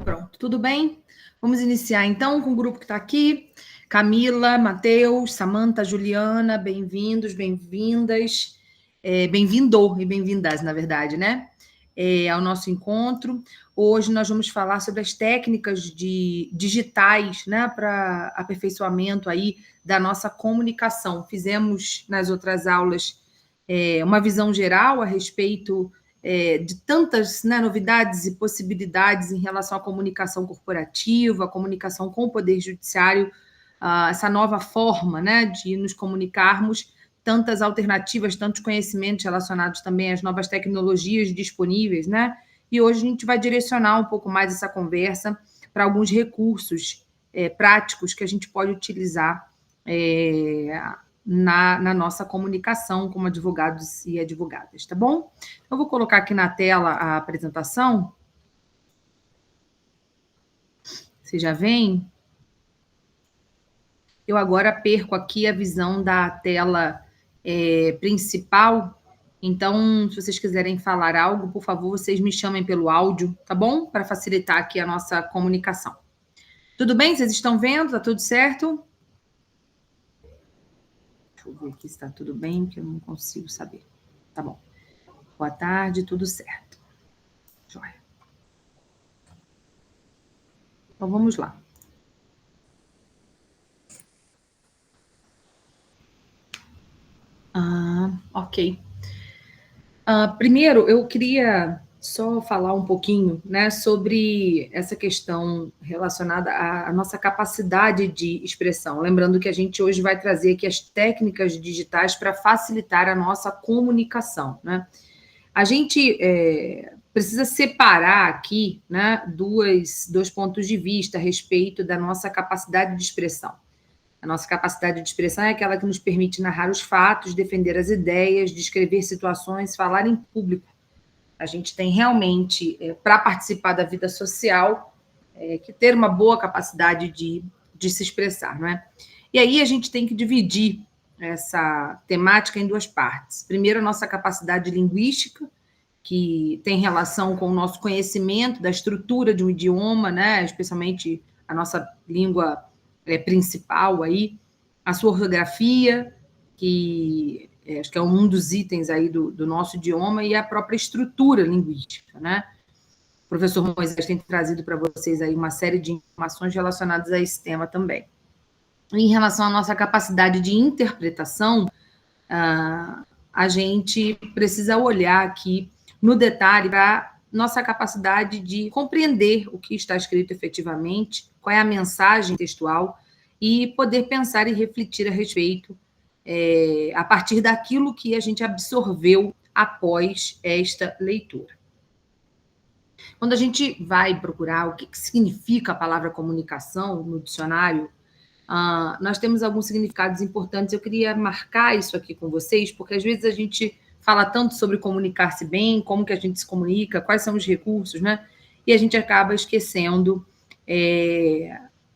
Pronto, tudo bem? Vamos iniciar então com o grupo que está aqui. Camila, Matheus, Samanta, Juliana, bem-vindos, bem-vindas, bem-vindo e bem-vindas, na verdade, né? Ao nosso encontro. Hoje nós vamos falar sobre as técnicas digitais, né, para aperfeiçoamento aí da nossa comunicação. Fizemos nas outras aulas uma visão geral a respeito de tantas, né, novidades e possibilidades em relação à comunicação corporativa, à comunicação com o Poder Judiciário, essa nova forma, né, de nos comunicarmos, tantas alternativas, tantos conhecimentos relacionados também às novas tecnologias disponíveis, né? E hoje a gente vai direcionar um pouco mais essa conversa para alguns recursos práticos que a gente pode utilizar na nossa comunicação como advogados e advogadas, tá bom? Eu vou colocar aqui na tela a apresentação. Você já vem? Eu agora perco aqui a visão da tela principal, então, se vocês quiserem falar algo, por favor, vocês me chamem pelo áudio, tá bom? Para facilitar aqui a nossa comunicação. Tudo bem? Vocês estão vendo? Tá tudo certo? Deixa eu ver aqui se está tudo bem, que eu não consigo saber. Tá bom. Boa tarde, tudo certo. Joia. Então, vamos lá. Ok. Primeiro, eu queria só falar um pouquinho, né, sobre essa questão relacionada à nossa capacidade de expressão. Lembrando que a gente hoje vai trazer aqui as técnicas digitais para facilitar a nossa comunicação, né? A gente precisa separar aqui, né, dois pontos de vista a respeito da nossa capacidade de expressão. A nossa capacidade de expressão é aquela que nos permite narrar os fatos, defender as ideias, descrever situações, falar em público. A gente tem realmente, para participar da vida social, que ter uma boa capacidade de se expressar, não é? E aí a gente tem que dividir essa temática em duas partes. Primeiro, a nossa capacidade linguística, que tem relação com o nosso conhecimento da estrutura de um idioma, né? Especialmente a nossa língua principal aí, a sua ortografia, que acho que é um dos itens aí do nosso idioma, e a própria estrutura linguística, né? O professor Moisés tem trazido para vocês aí uma série de informações relacionadas a esse tema também. Em relação à nossa capacidade de interpretação, a gente precisa olhar aqui no detalhe para nossa capacidade de compreender o que está escrito efetivamente, qual é a mensagem textual, e poder pensar e refletir a respeito a partir daquilo que a gente absorveu após esta leitura. Quando a gente vai procurar o que significa a palavra comunicação no dicionário, nós temos alguns significados importantes. Eu queria marcar isso aqui com vocês, porque às vezes a gente fala tanto sobre comunicar-se bem, como que a gente se comunica, quais são os recursos, né? E a gente acaba esquecendo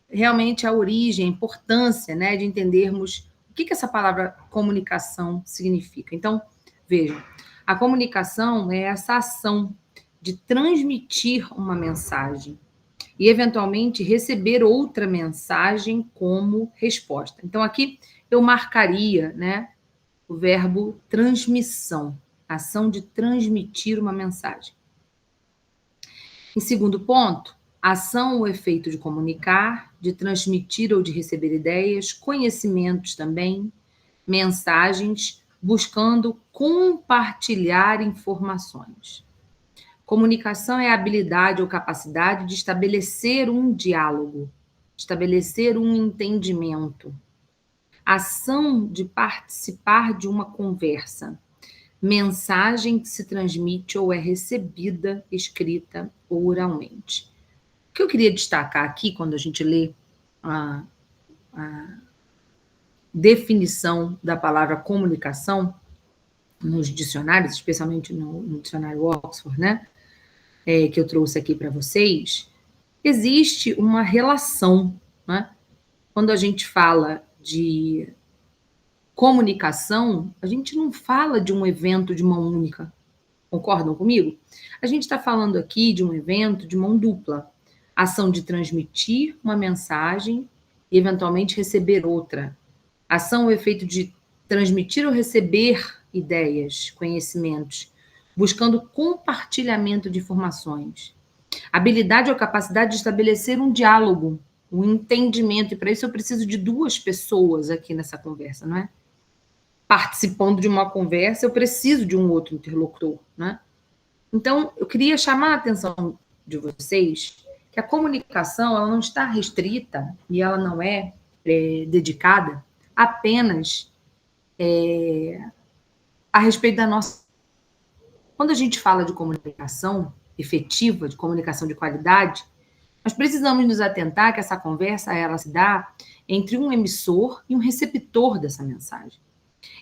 realmente a origem, a importância, né, de entendermos o que essa palavra comunicação significa. Então, vejam, a comunicação é essa ação de transmitir uma mensagem e, eventualmente, receber outra mensagem como resposta. Então, aqui eu marcaria, né, o verbo transmissão, ação de transmitir uma mensagem. Em segundo ponto, ação ou efeito de comunicar, de transmitir ou de receber ideias, conhecimentos também, mensagens, buscando compartilhar informações. Comunicação é a habilidade ou capacidade de estabelecer um diálogo, estabelecer um entendimento. Ação de participar de uma conversa. Mensagem que se transmite ou é recebida, escrita ou oralmente. O que eu queria destacar aqui, quando a gente lê a definição da palavra comunicação nos dicionários, especialmente no dicionário Oxford, né? Que eu trouxe aqui para vocês, existe uma relação, né? Quando a gente fala de comunicação, a gente não fala de um evento de mão única, concordam comigo? A gente está falando aqui de um evento de mão dupla. Ação de transmitir uma mensagem e, eventualmente, receber outra. Ação ou efeito de transmitir ou receber ideias, conhecimentos, buscando compartilhamento de informações. Habilidade ou capacidade de estabelecer um diálogo, um entendimento, e para isso eu preciso de duas pessoas aqui nessa conversa, não é? Participando de uma conversa, eu preciso de um outro interlocutor, né? Então, eu queria chamar a atenção de vocês que a comunicação ela não está restrita e ela não é dedicada apenas a respeito da nossa. Quando a gente fala de comunicação efetiva, de comunicação de qualidade, nós precisamos nos atentar que essa conversa ela se dá entre um emissor e um receptor dessa mensagem.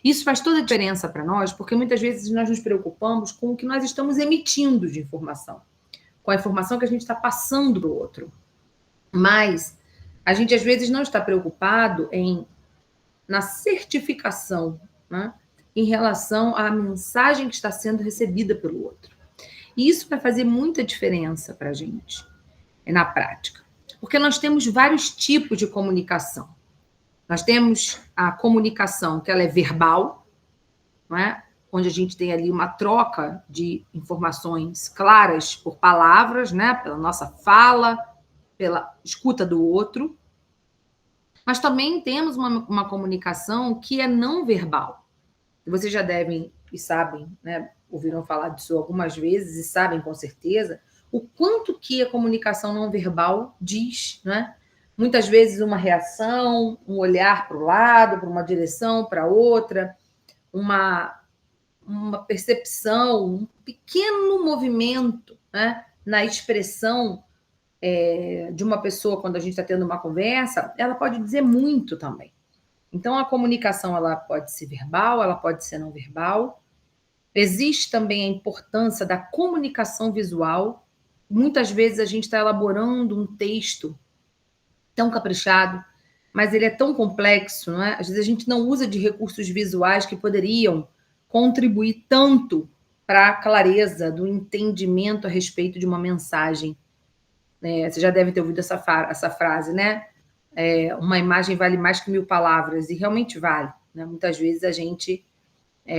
Isso faz toda a diferença para nós, porque muitas vezes nós nos preocupamos com o que nós estamos emitindo de informação, com a informação que a gente está passando para o outro. Mas a gente, às vezes, não está preocupado na certificação, né, em relação à mensagem que está sendo recebida pelo outro. E isso vai fazer muita diferença para a gente, na prática. Porque nós temos vários tipos de comunicação. Nós temos a comunicação que ela é verbal, não é? Onde a gente tem ali uma troca de informações claras por palavras, né? Pela nossa fala, pela escuta do outro. Mas também temos uma comunicação que é não verbal. Vocês já devem e sabem, né? Ouviram falar disso algumas vezes e sabem com certeza o quanto que a comunicação não verbal diz, né? Muitas vezes uma reação, um olhar para o lado, para uma direção, para outra, uma percepção, um pequeno movimento, né, na expressão de uma pessoa quando a gente está tendo uma conversa, ela pode dizer muito também. Então, a comunicação ela pode ser verbal, ela pode ser não verbal. Existe também a importância da comunicação visual. Muitas vezes a gente está elaborando um texto tão caprichado, mas ele é tão complexo, não é? Às vezes a gente não usa de recursos visuais que poderiam contribuir tanto para a clareza do entendimento a respeito de uma mensagem. Você já deve ter ouvido essa frase, né? Uma imagem vale mais que 1000 palavras, e realmente vale, né? Muitas vezes a gente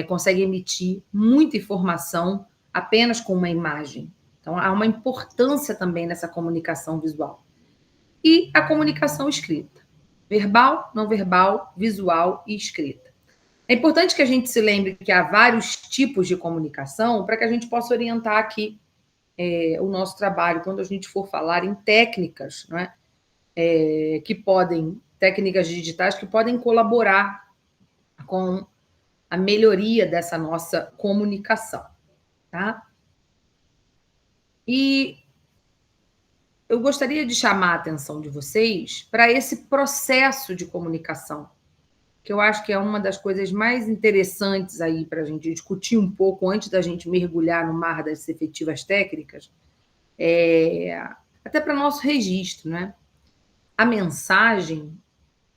consegue emitir muita informação apenas com uma imagem. Então, há uma importância também nessa comunicação visual. E a comunicação escrita. Verbal, não verbal, visual e escrita. É importante que a gente se lembre que há vários tipos de comunicação para que a gente possa orientar aqui o nosso trabalho quando a gente for falar em técnicas, não é? Técnicas digitais que podem colaborar com a melhoria dessa nossa comunicação, tá? E eu gostaria de chamar a atenção de vocês para esse processo de comunicação, que eu acho que é uma das coisas mais interessantes aí para a gente discutir um pouco antes da gente mergulhar no mar das efetivas técnicas, até para nosso registro, né? A mensagem,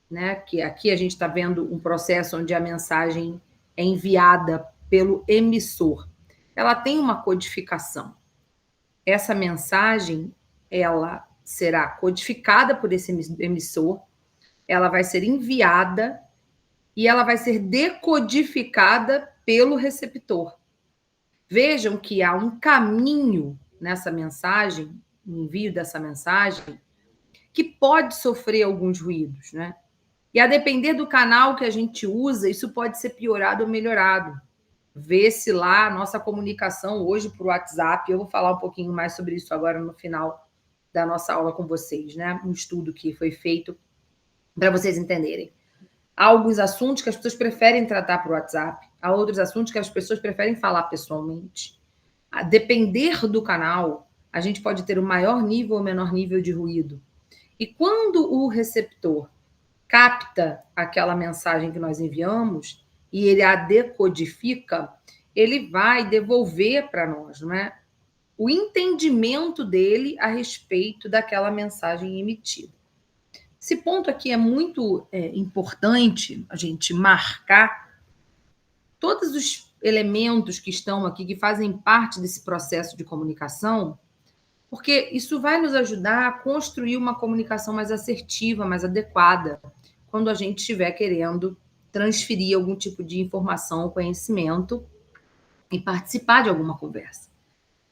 né? Que aqui a gente está vendo um processo onde a mensagem é enviada pelo emissor. Ela tem uma codificação. Essa mensagem, ela será codificada por esse emissor, ela vai ser enviada e ela vai ser decodificada pelo receptor. Vejam que há um caminho nessa mensagem, no envio dessa mensagem, que pode sofrer alguns ruídos, né? E a depender do canal que a gente usa, isso pode ser piorado ou melhorado. Vê-se lá a nossa comunicação hoje por WhatsApp. Eu vou falar um pouquinho mais sobre isso agora no final da nossa aula com vocês, né? Um estudo que foi feito para vocês entenderem. Há alguns assuntos que as pessoas preferem tratar por WhatsApp, há outros assuntos que as pessoas preferem falar pessoalmente. A depender do canal, a gente pode ter o maior nível ou menor nível de ruído. E quando o receptor capta aquela mensagem que nós enviamos e ele a decodifica, ele vai devolver para nós, não é? O entendimento dele a respeito daquela mensagem emitida. Esse ponto aqui é muito importante a gente marcar. Todos os elementos que estão aqui, que fazem parte desse processo de comunicação, Porque isso vai nos ajudar a construir uma comunicação mais assertiva, mais adequada, quando a gente estiver querendo transferir algum tipo de informação ou conhecimento e participar de alguma conversa.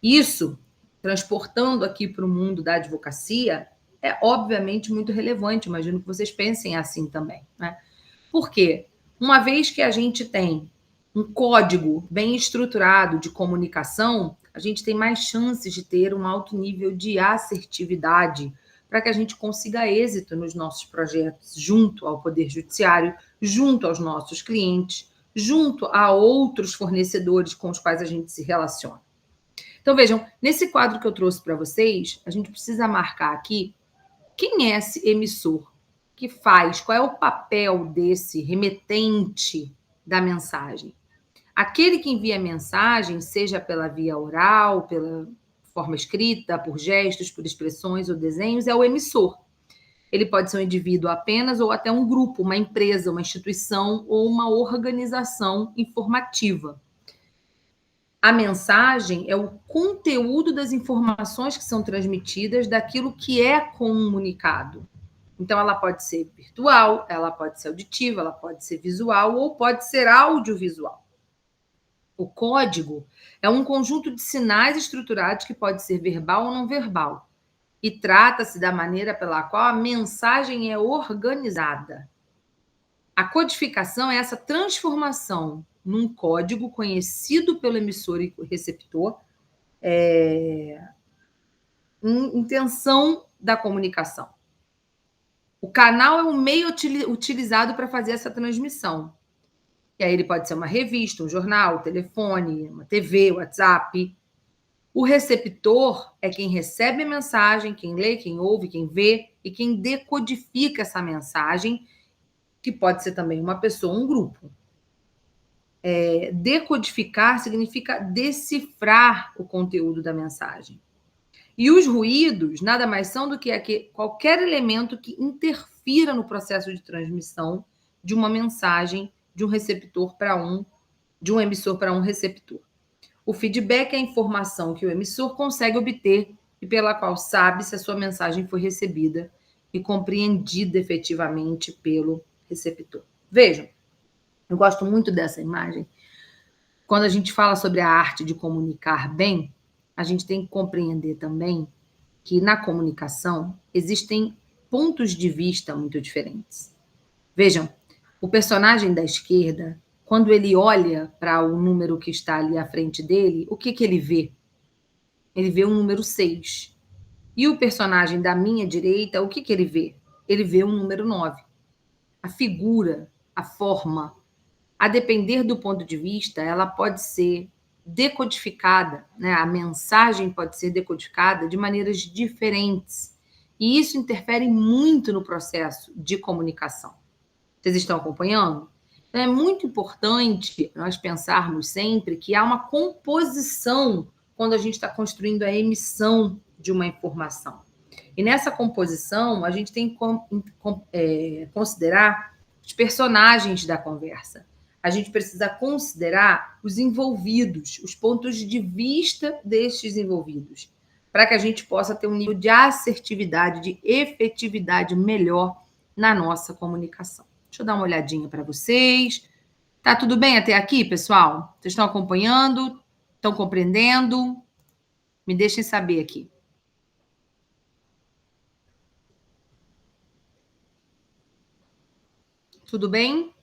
Isso, transportando aqui para o mundo da advocacia, é obviamente muito relevante. Imagino que vocês pensem assim também, né? Por quê? Uma vez que a gente tem um código bem estruturado de comunicação, a gente tem mais chances de ter um alto nível de assertividade para que a gente consiga êxito nos nossos projetos, junto ao Poder Judiciário, junto aos nossos clientes, junto a outros fornecedores com os quais a gente se relaciona. Então, vejam, nesse quadro que eu trouxe para vocês, a gente precisa marcar aqui quem é esse emissor que faz, qual é o papel desse remetente da mensagem. Aquele que envia a mensagem, seja pela via oral, pela forma escrita, por gestos, por expressões ou desenhos, é o emissor. Ele pode ser um indivíduo apenas ou até um grupo, uma empresa, uma instituição ou uma organização informativa. A mensagem é o conteúdo das informações que são transmitidas daquilo que é comunicado. Então, ela pode ser virtual, ela pode ser auditiva, ela pode ser visual ou pode ser audiovisual. O código é um conjunto de sinais estruturados que pode ser verbal ou não verbal. E trata-se da maneira pela qual a mensagem é organizada. A codificação é essa transformação num código conhecido pelo emissor e receptor, intenção da comunicação. O canal é um meio utilizado para fazer essa transmissão. E aí ele pode ser uma revista, um jornal, um telefone, uma TV, WhatsApp. O receptor é quem recebe a mensagem, quem lê, quem ouve, quem vê e quem decodifica essa mensagem, que pode ser também uma pessoa ou um grupo. Decodificar significa decifrar o conteúdo da mensagem. E os ruídos nada mais são do que qualquer elemento que interfira no processo de transmissão de uma mensagem de um receptor para de um emissor para um receptor. O feedback é a informação que o emissor consegue obter e pela qual sabe se a sua mensagem foi recebida e compreendida efetivamente pelo receptor. Vejam, eu gosto muito dessa imagem. Quando a gente fala sobre a arte de comunicar bem, a gente tem que compreender também que na comunicação existem pontos de vista muito diferentes. Vejam, o personagem da esquerda, quando ele olha para o número que está ali à frente dele, o que ele vê? Ele vê o número 6. E o personagem da minha direita, o que ele vê? Ele vê o número 9. A figura, a forma, a depender do ponto de vista, ela pode ser decodificada, né? A mensagem pode ser decodificada de maneiras diferentes. E isso interfere muito no processo de comunicação. Vocês estão acompanhando? Então, é muito importante nós pensarmos sempre que há uma composição quando a gente está construindo a emissão de uma informação. E nessa composição, a gente tem que considerar os personagens da conversa. A gente precisa considerar os envolvidos, os pontos de vista destes envolvidos, para que a gente possa ter um nível de assertividade, de efetividade melhor na nossa comunicação. Deixa eu dar uma olhadinha para vocês. Tá tudo bem até aqui, pessoal? Vocês estão acompanhando? Estão compreendendo? Me deixem saber aqui. Tudo bem?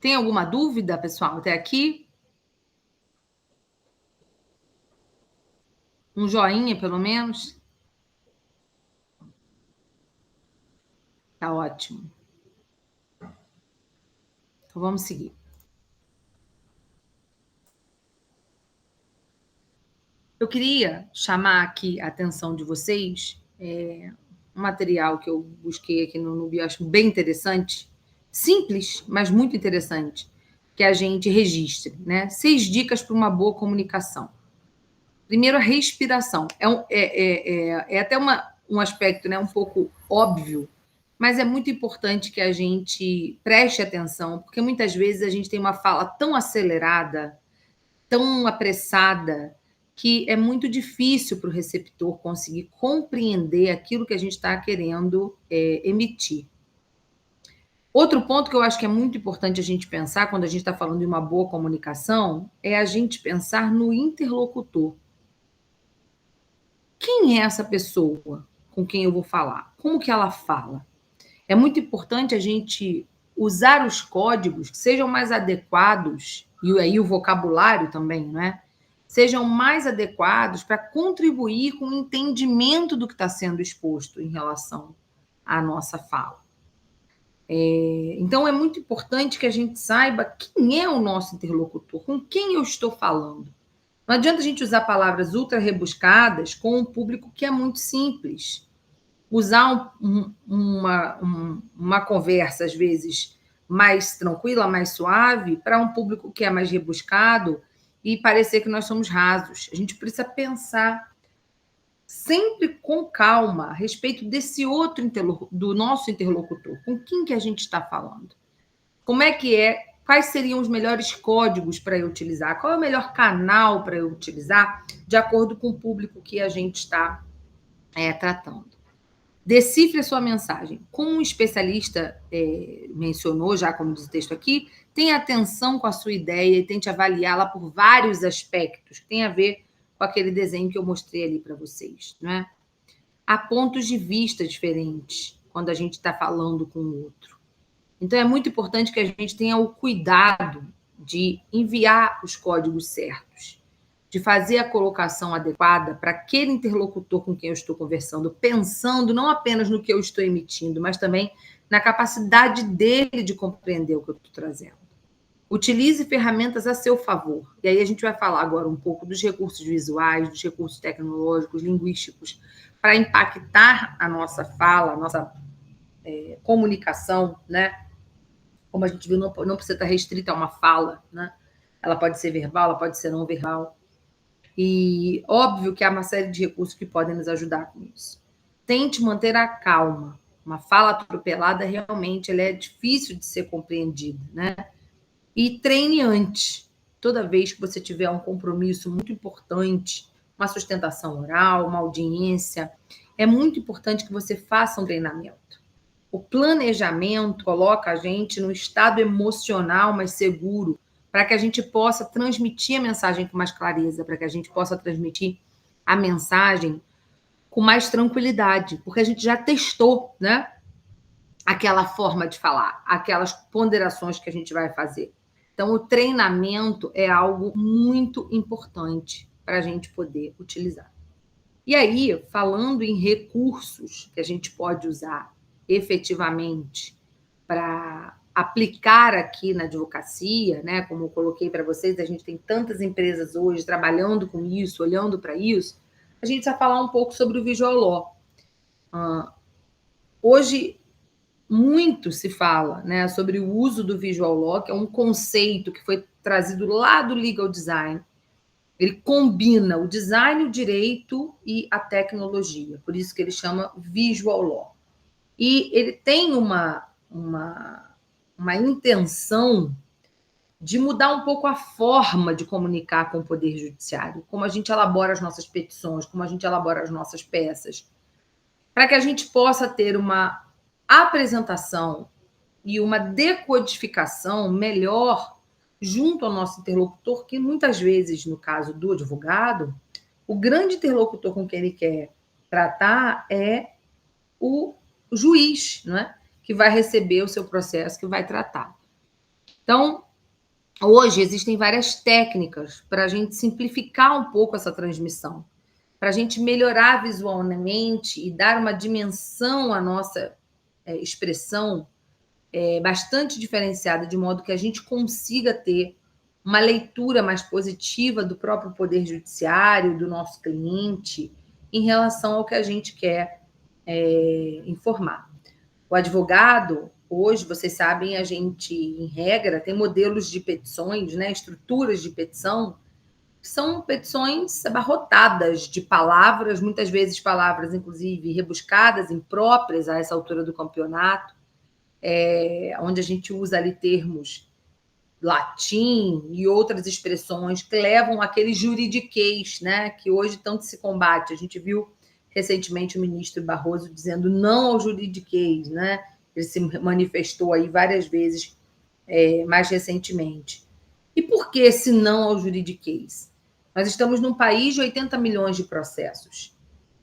Tem alguma dúvida, pessoal, até aqui? Um joinha, pelo menos? Tá ótimo. Então, vamos seguir. Eu queria chamar aqui a atenção de vocês, um material que eu busquei aqui no Nubi, eu acho bem interessante, simples, mas muito interessante, que a gente registre, né? 6 dicas para uma boa comunicação. Primeiro, a respiração. É até um aspecto, né, um pouco óbvio, mas é muito importante que a gente preste atenção, porque muitas vezes a gente tem uma fala tão acelerada, tão apressada, que é muito difícil para o receptor conseguir compreender aquilo que a gente está querendo emitir. Outro ponto que eu acho que é muito importante a gente pensar quando a gente está falando de uma boa comunicação é a gente pensar no interlocutor. Quem é essa pessoa com quem eu vou falar? Como que ela fala? É muito importante a gente usar os códigos que sejam mais adequados, e aí o vocabulário também, né? Sejam mais adequados para contribuir com o entendimento do que está sendo exposto em relação à nossa fala. Então, é muito importante que a gente saiba quem é o nosso interlocutor, com quem eu estou falando. Não adianta a gente usar palavras ultra rebuscadas com um público que é muito simples. Usar uma conversa, às vezes, mais tranquila, mais suave, para um público que é mais rebuscado e parecer que nós somos rasos. A gente precisa pensar sempre com calma a respeito desse outro do nosso interlocutor. Com quem que a gente está falando? Como é que é? Quais seriam os melhores códigos para eu utilizar? Qual é o melhor canal para eu utilizar de acordo com o público que a gente está tratando? Decifre a sua mensagem. Como um especialista mencionou, já como diz o texto aqui, tenha atenção com a sua ideia e tente avaliá-la por vários aspectos que tem a ver com aquele desenho que eu mostrei ali para vocês. Né? Há pontos de vista diferentes quando a gente está falando com o outro. Então, é muito importante que a gente tenha o cuidado de enviar os códigos certos, de fazer a colocação adequada para aquele interlocutor com quem eu estou conversando, pensando não apenas no que eu estou emitindo, mas também na capacidade dele de compreender o que eu estou trazendo. Utilize ferramentas a seu favor. E aí a gente vai falar agora um pouco dos recursos visuais, dos recursos tecnológicos, linguísticos, para impactar a nossa fala, a nossa comunicação, né? Como a gente viu, não precisa estar restrita a uma fala, né? Ela pode ser verbal, ela pode ser não verbal. E óbvio que há uma série de recursos que podem nos ajudar com isso. Tente manter a calma. Uma fala atropelada, realmente, ela é difícil de ser compreendida, né? E treine antes. Toda vez que você tiver um compromisso muito importante, uma sustentação oral, uma audiência, é muito importante que você faça um treinamento. O planejamento coloca a gente num estado emocional mais seguro, para que a gente possa transmitir a mensagem com mais clareza, para que a gente possa transmitir a mensagem com mais tranquilidade, porque a gente já testou, né? Aquela forma de falar, aquelas ponderações que a gente vai fazer. Então, o treinamento é algo muito importante para a gente poder utilizar. E aí, falando em recursos que a gente pode usar efetivamente para aplicar aqui na advocacia, né? Como eu coloquei para vocês, a gente tem tantas empresas hoje trabalhando com isso, olhando para isso. A gente vai falar um pouco sobre o Visual Law. Hoje, muito se fala, né, sobre o uso do Visual Law, que é um conceito que foi trazido lá do Legal Design. Ele combina o design, o direito e a tecnologia, por isso que ele chama Visual Law. E ele tem uma intenção de mudar um pouco a forma de comunicar com o Poder Judiciário, como a gente elabora as nossas petições, como a gente elabora as nossas peças, para que a gente possa ter uma apresentação e uma decodificação melhor junto ao nosso interlocutor, que muitas vezes, no caso do advogado, o grande interlocutor com quem ele quer tratar é o juiz, né? Que vai receber o seu processo, que vai tratar. Então, hoje existem várias técnicas para a gente simplificar um pouco essa transmissão, para a gente melhorar visualmente e dar uma dimensão à nossa expressão bastante diferenciada, de modo que a gente consiga ter uma leitura mais positiva do próprio Poder Judiciário, do nosso cliente, em relação ao que a gente quer informar. O advogado, hoje, vocês sabem, a gente, em regra, tem modelos de petições, né, estruturas de petição, que são petições abarrotadas de palavras, muitas vezes palavras, inclusive, rebuscadas, impróprias a essa altura do campeonato, onde a gente usa ali termos latim e outras expressões que levam àquele juridiquês, né, que hoje tanto se combate. A gente viu recentemente o ministro Barroso dizendo não ao juridiquês, né? Ele se manifestou aí várias vezes mais recentemente. E por que esse não ao juridiquês? Nós estamos num país de 80 milhões de processos.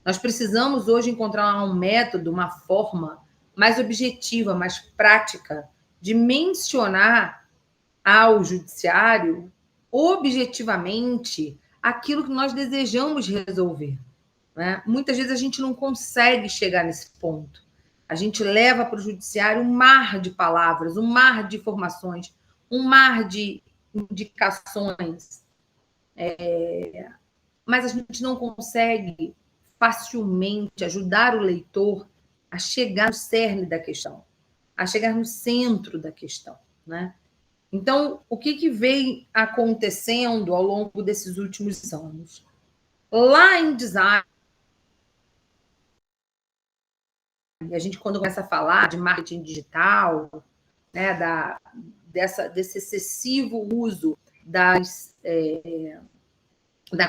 Nós precisamos hoje encontrar um método, uma forma mais objetiva, mais prática de mencionar ao judiciário objetivamente aquilo que nós desejamos resolver. Né? Muitas vezes a gente não consegue chegar nesse ponto. A gente leva para o judiciário um mar de palavras, um mar de informações, um mar de indicações, mas a gente não consegue facilmente ajudar o leitor a chegar no cerne da questão, a chegar no centro da questão, né? Então, o que vem acontecendo ao longo desses últimos anos? Lá em design, a gente, quando começa a falar de marketing digital, né, desse excessivo uso da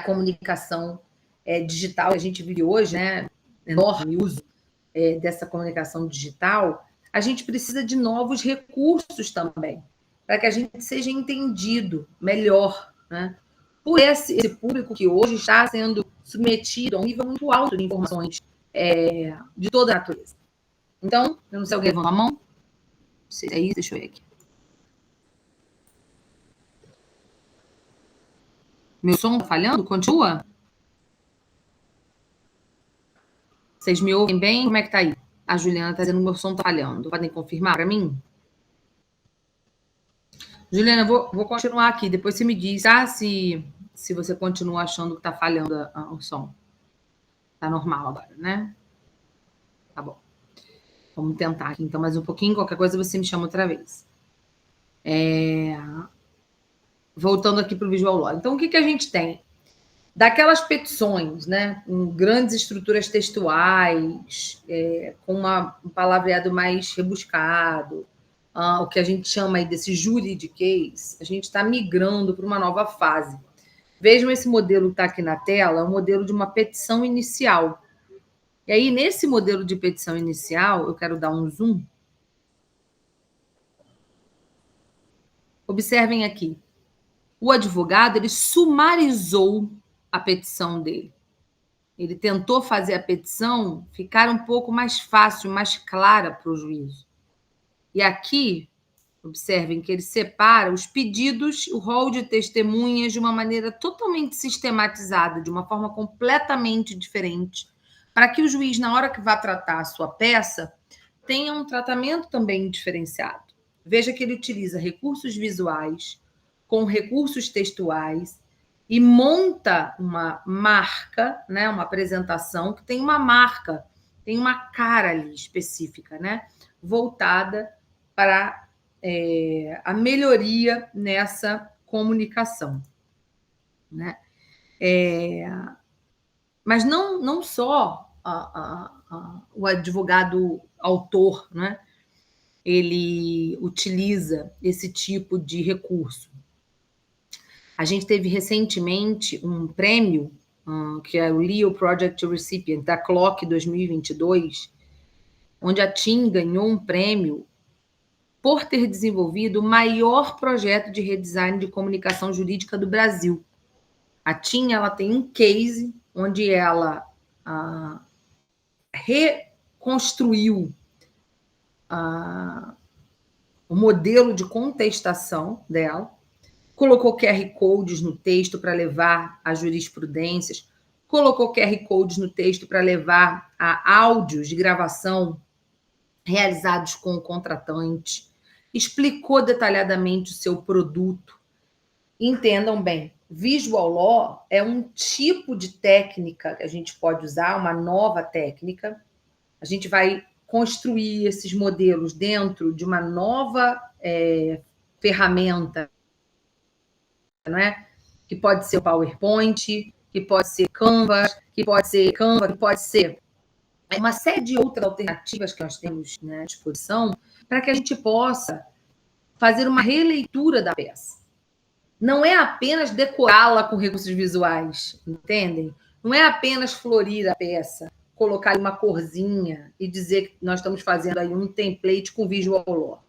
comunicação digital que a gente vive hoje, né, enorme uso dessa comunicação digital, a gente precisa de novos recursos também, para que a gente seja entendido melhor, né, por esse público que hoje está sendo submetido a um nível muito alto de informações de toda a natureza. Então, eu não sei, alguém levanta a mão? Não sei, aí, deixa eu ver aqui. Meu som está falhando? Continua? Vocês me ouvem bem? Como é que tá aí? A Juliana está dizendo que meu som está falhando. Podem confirmar para mim? Juliana, vou continuar aqui. Depois você me diz, tá? Se você continua achando que está falhando o som. Tá normal agora, né? Tá bom. Vamos tentar aqui, então, mais um pouquinho. Qualquer coisa você me chama outra vez. Voltando aqui para o Visual Law. Então, o que a gente tem? Daquelas petições, né, com grandes estruturas textuais, com um palavreado mais rebuscado, o que a gente chama aí desse juridiquês, a gente está migrando para uma nova fase. Vejam esse modelo que está aqui na tela, é um modelo de uma petição inicial. E aí, nesse modelo de petição inicial, eu quero dar um zoom. Observem aqui. O advogado, ele sumarizou a petição dele. Ele tentou fazer a petição ficar um pouco mais fácil, mais clara para o juízo. E aqui, observem que ele separa os pedidos, o rol de testemunhas de uma maneira totalmente sistematizada, de uma forma completamente diferente, para que o juiz, na hora que vá tratar a sua peça, tenha um tratamento também diferenciado. Veja que ele utiliza recursos visuais com recursos textuais e monta uma marca, né, uma apresentação que tem uma marca, tem uma cara ali específica, né, voltada para a melhoria nessa comunicação, né? Mas não só o advogado autor, né, ele utiliza esse tipo de recurso. A gente teve recentemente um prêmio, que é o Leo Project Recipient, da CLOC 2022, onde a TIM ganhou um prêmio por ter desenvolvido o maior projeto de redesign de comunicação jurídica do Brasil. A TIM, ela tem um case onde ela reconstruiu o modelo de contestação dela, colocou QR Codes no texto para levar a jurisprudências, colocou QR Codes no texto para levar a áudios de gravação realizados com o contratante, explicou detalhadamente o seu produto. Entendam bem, Visual Law é um tipo de técnica que a gente pode usar, uma nova técnica. A gente vai construir esses modelos dentro de uma nova ferramenta, não é? Que pode ser o PowerPoint, que pode ser Canva, que pode ser uma série de outras alternativas que nós temos, né, à disposição, para que a gente possa fazer uma releitura da peça. Não é apenas decorá-la com recursos visuais, entendem? Não é apenas florir a peça, colocar uma corzinha e dizer que nós estamos fazendo aí um template com visual law.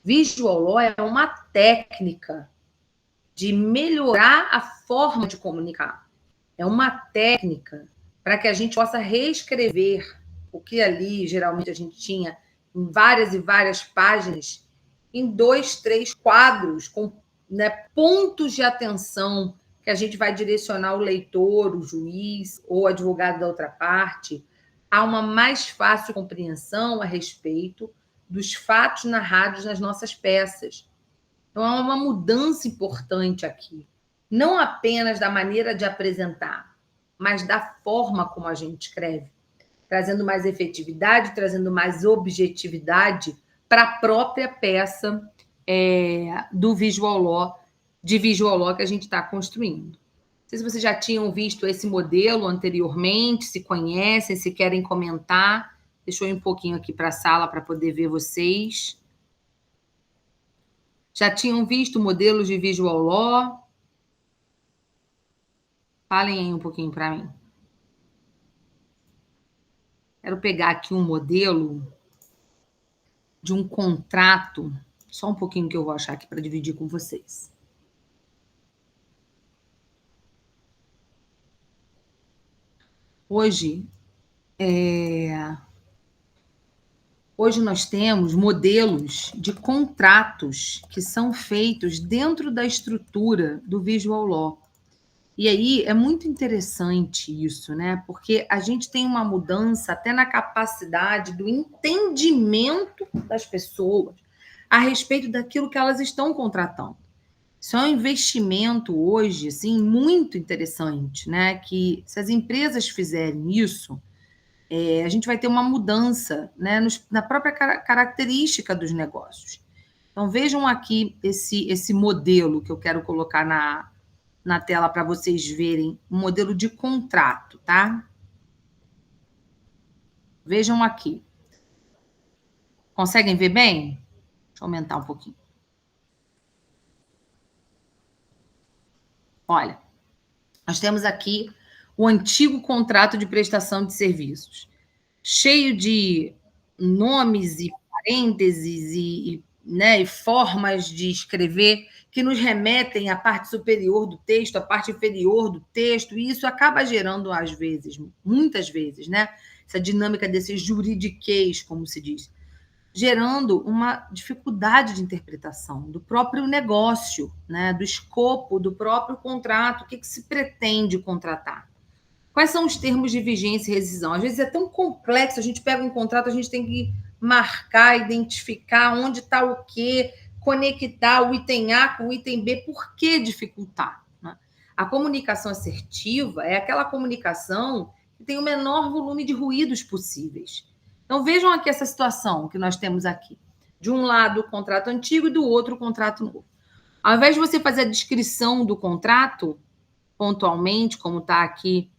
Visual law é uma técnica de melhorar a forma de comunicar. É uma técnica para que a gente possa reescrever o que ali geralmente a gente tinha em várias e várias páginas, em 2, 3 quadros, com, né, pontos de atenção que a gente vai direcionar o leitor, o juiz ou o advogado da outra parte a uma mais fácil compreensão a respeito dos fatos narrados nas nossas peças. Então, há uma mudança importante aqui. Não apenas da maneira de apresentar, mas da forma como a gente escreve, trazendo mais efetividade, trazendo mais objetividade para a própria peça do visual law, de visual law que a gente está construindo. Não sei se vocês já tinham visto esse modelo anteriormente, se conhecem, se querem comentar. Deixa eu ir um pouquinho aqui para a sala para poder ver vocês. Já tinham visto modelos de visual law? Falem aí um pouquinho para mim. Quero pegar aqui um modelo de um contrato, só um pouquinho que eu vou achar aqui para dividir com vocês. Hoje nós temos modelos de contratos que são feitos dentro da estrutura do visual law. E aí é muito interessante isso, né? Porque a gente tem uma mudança até na capacidade do entendimento das pessoas a respeito daquilo que elas estão contratando. Isso é um investimento hoje, assim, muito interessante, né? Que se as empresas fizerem isso, a gente vai ter uma mudança, né, na própria característica dos negócios. Então, vejam aqui esse modelo que eu quero colocar na tela para vocês verem, um modelo de contrato, tá? Vejam aqui. Conseguem ver bem? Deixa eu aumentar um pouquinho. Olha, nós temos aqui o antigo contrato de prestação de serviços, cheio de nomes e parênteses né, e formas de escrever que nos remetem à parte superior do texto, à parte inferior do texto, e isso acaba gerando, às vezes, muitas vezes, né, essa dinâmica desse juridiquês, como se diz, gerando uma dificuldade de interpretação do próprio negócio, né, do escopo do próprio contrato, o que se pretende contratar. Quais são os termos de vigência e rescisão? Às vezes é tão complexo, a gente pega um contrato, a gente tem que marcar, identificar onde está o quê, conectar o item A com o item B. Por que dificultar? Né? A comunicação assertiva é aquela comunicação que tem o menor volume de ruídos possíveis. Então, vejam aqui essa situação que nós temos aqui. De um lado, o contrato antigo e do outro, o contrato novo. Ao invés de você fazer a descrição do contrato, pontualmente, como está aqui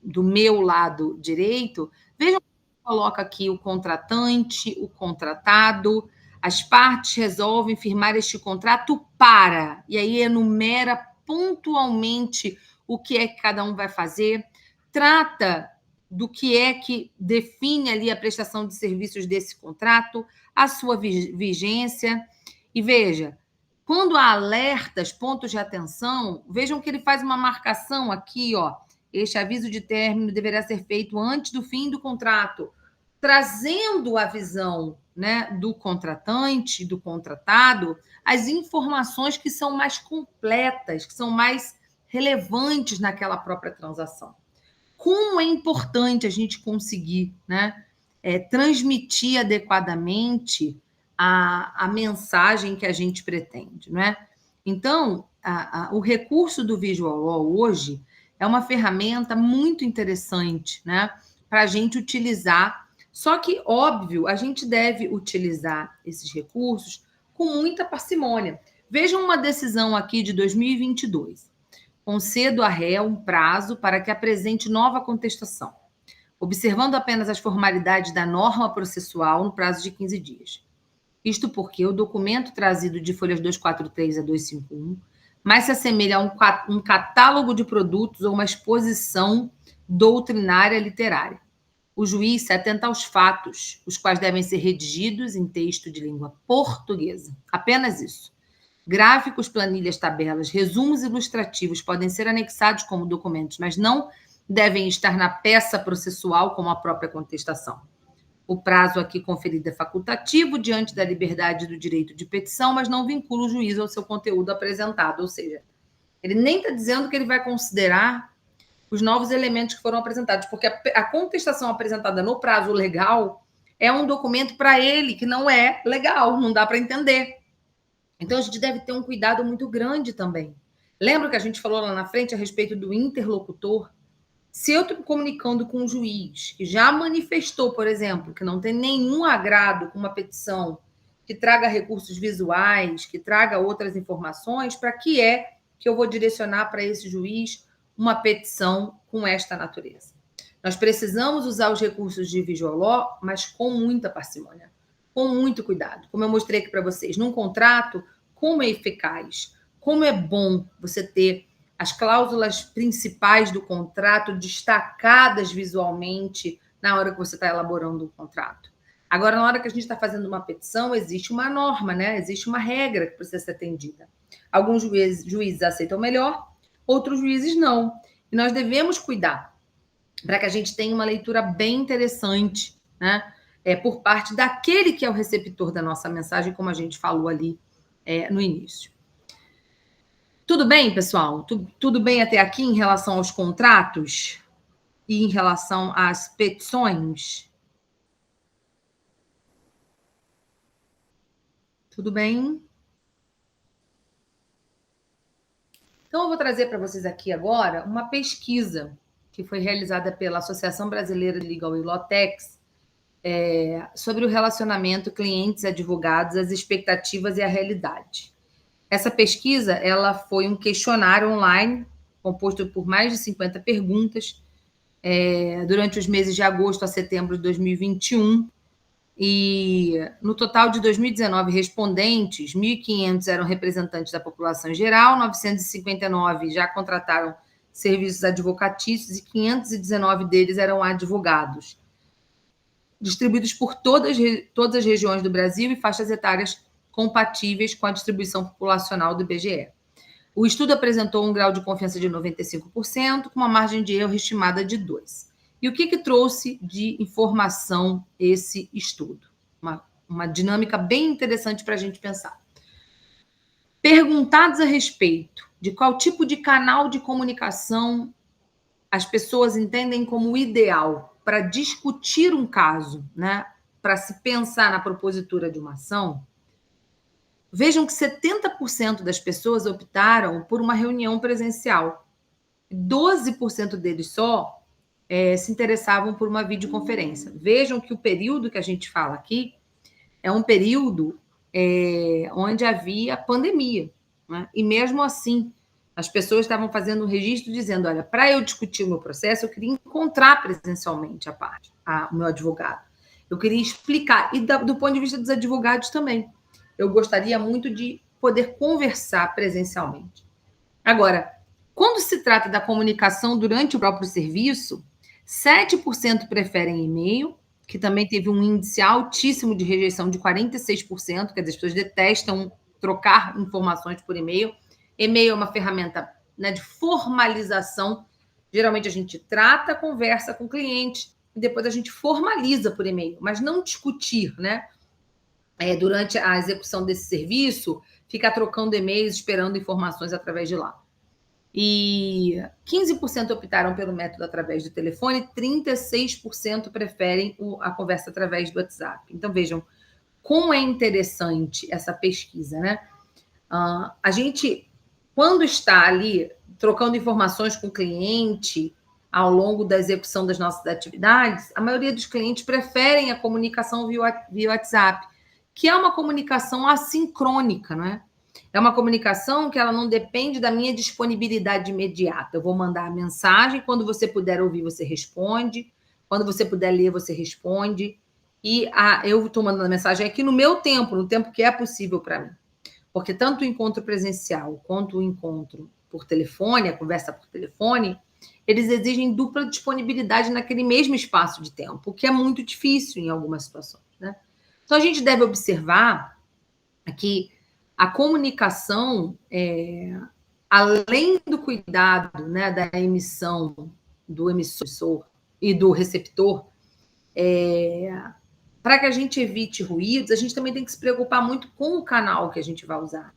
do meu lado direito, vejam que coloca aqui o contratante, o contratado, as partes resolvem firmar este contrato para, e aí enumera pontualmente o que é que cada um vai fazer, trata do que é que define ali a prestação de serviços desse contrato, a sua vigência, e veja, quando há alertas, pontos de atenção, vejam que ele faz uma marcação aqui, ó. Este aviso de término deverá ser feito antes do fim do contrato, trazendo a visão, né, do contratante, do contratado, as informações que são mais completas, que são mais relevantes naquela própria transação. Como é importante a gente conseguir, né, transmitir adequadamente a mensagem que a gente pretende, não é? Então, o recurso do Visual Law hoje é uma ferramenta muito interessante, né, para a gente utilizar. Só que, óbvio, a gente deve utilizar esses recursos com muita parcimônia. Vejam uma decisão aqui de 2022. Concedo à réu um prazo para que apresente nova contestação, observando apenas as formalidades da norma processual no prazo de 15 dias. Isto porque o documento trazido de folhas 243 a 251 mais se assemelha a um catálogo de produtos ou uma exposição doutrinária literária. O juiz se atenta aos fatos, os quais devem ser redigidos em texto de língua portuguesa. Apenas isso. Gráficos, planilhas, tabelas, resumos ilustrativos podem ser anexados como documentos, mas não devem estar na peça processual como a própria contestação. O prazo aqui conferido é facultativo diante da liberdade do direito de petição, mas não vincula o juiz ao seu conteúdo apresentado, ou seja, ele nem está dizendo que ele vai considerar os novos elementos que foram apresentados, porque a contestação apresentada no prazo legal é um documento para ele que não é legal, não dá para entender. Então, a gente deve ter um cuidado muito grande também. Lembra que a gente falou lá na frente a respeito do interlocutor? Se eu estou comunicando com um juiz que já manifestou, por exemplo, que não tem nenhum agrado com uma petição que traga recursos visuais, que traga outras informações, para que é que eu vou direcionar para esse juiz uma petição com esta natureza? Nós precisamos usar os recursos de visual law, mas com muita parcimônia, com muito cuidado. Como eu mostrei aqui para vocês, num contrato, como é eficaz, como é bom você ter as cláusulas principais do contrato destacadas visualmente na hora que você está elaborando o contrato. Agora, na hora que a gente está fazendo uma petição, existe uma norma, né? Existe uma regra que precisa ser atendida. Alguns juízes aceitam melhor, outros juízes não. E nós devemos cuidar para que a gente tenha uma leitura bem interessante, né? Por parte daquele que é o receptor da nossa mensagem, como a gente falou ali no início. Tudo bem, pessoal? Tudo bem até aqui em relação aos contratos e em relação às petições? Tudo bem? Então, eu vou trazer para vocês aqui agora uma pesquisa que foi realizada pela Associação Brasileira de Legal e Lawtechs sobre o relacionamento clientes-advogados, as expectativas e a realidade. Essa pesquisa ela foi um questionário online composto por mais de 50 perguntas durante os meses de agosto a setembro de 2021. E no total de 2019 respondentes, 1.500 eram representantes da população em geral, 959 já contrataram serviços advocatícios e 519 deles eram advogados, distribuídos por todas as regiões do Brasil e faixas etárias compatíveis com a distribuição populacional do IBGE. O estudo apresentou um grau de confiança de 95%, com uma margem de erro estimada de 2%. E o que trouxe de informação esse estudo? Uma dinâmica bem interessante para a gente pensar. Perguntados a respeito de qual tipo de canal de comunicação as pessoas entendem como ideal para discutir um caso, né, para se pensar na propositura de uma ação, vejam que 70% das pessoas optaram por uma reunião presencial. 12% deles só se interessavam por uma videoconferência. Vejam que o período que a gente fala aqui é um período onde havia pandemia, né? E mesmo assim, as pessoas estavam fazendo um registro dizendo, olha, para eu discutir o meu processo, eu queria encontrar presencialmente o meu advogado. Eu queria explicar, e do ponto de vista dos advogados também. Eu gostaria muito de poder conversar presencialmente. Agora, quando se trata da comunicação durante o próprio serviço, 7% preferem e-mail, que também teve um índice altíssimo de rejeição de 46%, quer dizer, as pessoas detestam trocar informações por e-mail. E-mail é uma ferramenta, né, de formalização. Geralmente a gente trata, conversa com o cliente e depois a gente formaliza por e-mail, mas não discutir, né? Durante a execução desse serviço, ficar trocando e-mails, esperando informações através de lá. E 15% optaram pelo método através do telefone, 36% preferem a conversa através do WhatsApp. Então, vejam como é interessante essa pesquisa, né? A gente, quando está ali trocando informações com o cliente ao longo da execução das nossas atividades, a maioria dos clientes preferem a comunicação via WhatsApp, que é uma comunicação assincrônica, não é? É uma comunicação que ela não depende da minha disponibilidade imediata. Eu vou mandar a mensagem, quando você puder ouvir, você responde. Quando você puder ler, você responde. E eu estou mandando a mensagem aqui no meu tempo, no tempo que é possível para mim. Porque tanto o encontro presencial quanto o encontro por telefone, a conversa por telefone, eles exigem dupla disponibilidade naquele mesmo espaço de tempo, o que é muito difícil em algumas situações, né? Então, a gente deve observar que a comunicação, além do cuidado, né, da emissão do emissor e do receptor, para que a gente evite ruídos, a gente também tem que se preocupar muito com o canal que a gente vai usar.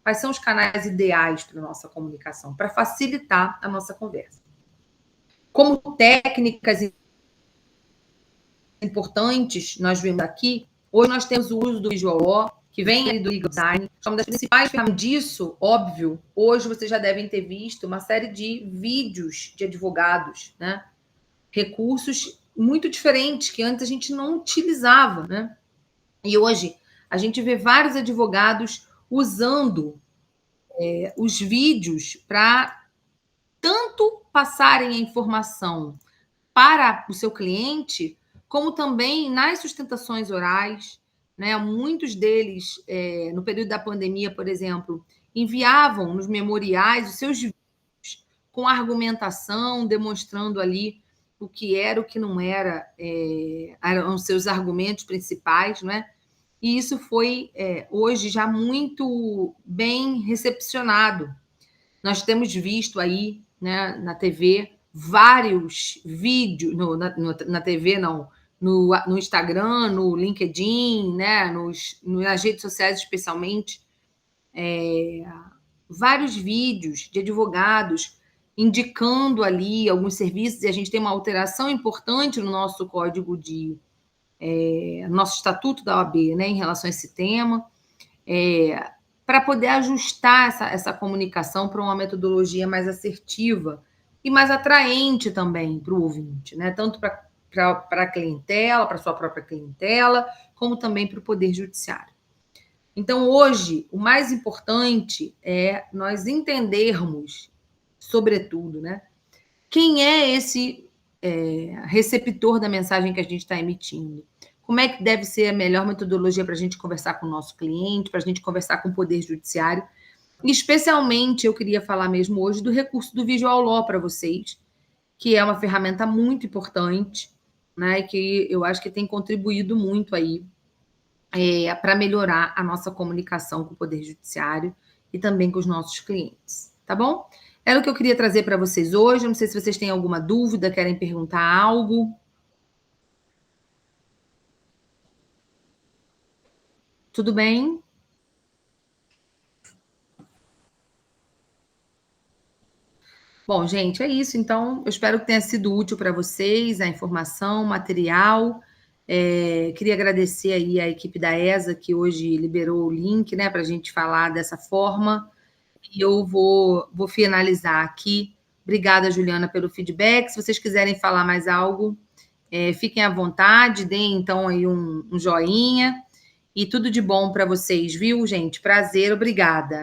Quais são os canais ideais para a nossa comunicação, para facilitar a nossa conversa. Como técnicas importantes, nós vimos aqui, hoje nós temos o uso do Visual, que vem ali do legal design. Uma das principais ferramentas disso, óbvio, hoje vocês já devem ter visto uma série de vídeos de advogados, né? Recursos muito diferentes que antes a gente não utilizava, né? E hoje a gente vê vários advogados usando os vídeos para tanto passarem a informação para o seu cliente, como também nas sustentações orais, né? Muitos deles, no período da pandemia, por exemplo, enviavam nos memoriais os seus vídeos com argumentação, demonstrando ali o que era, o que não era, eram os seus argumentos principais, não é? E isso foi, hoje, já muito bem recepcionado. Nós temos visto aí, né, na TV, vários vídeos, na TV não, no Instagram, no LinkedIn, né, nas redes sociais especialmente, vários vídeos de advogados indicando ali alguns serviços, e a gente tem uma alteração importante no nosso código nosso estatuto da OAB, né, em relação a esse tema, para poder ajustar essa comunicação para uma metodologia mais assertiva e mais atraente também para o ouvinte, né? Tanto para a clientela, para a sua própria clientela, como também para o Poder Judiciário. Então, hoje, o mais importante é nós entendermos, sobretudo, né, quem é esse receptor da mensagem que a gente está emitindo. Como é que deve ser a melhor metodologia para a gente conversar com o nosso cliente, para a gente conversar com o Poder Judiciário. E, especialmente, eu queria falar mesmo hoje do recurso do Visual Law para vocês, que é uma ferramenta muito importante, né, que eu acho que tem contribuído muito aí para melhorar a nossa comunicação com o Poder Judiciário e também com os nossos clientes, tá bom? Era o que eu queria trazer para vocês hoje. Não sei se vocês têm alguma dúvida, querem perguntar algo. Tudo bem? Bom, gente, é isso. Então, eu espero que tenha sido útil para vocês a informação, o material. Queria agradecer aí a equipe da ESA, que hoje liberou o link, né, para a gente falar dessa forma. E eu vou finalizar aqui. Obrigada, Juliana, pelo feedback. Se vocês quiserem falar mais algo, fiquem à vontade, deem então aí um joinha. E tudo de bom para vocês, viu, gente? Prazer, obrigada.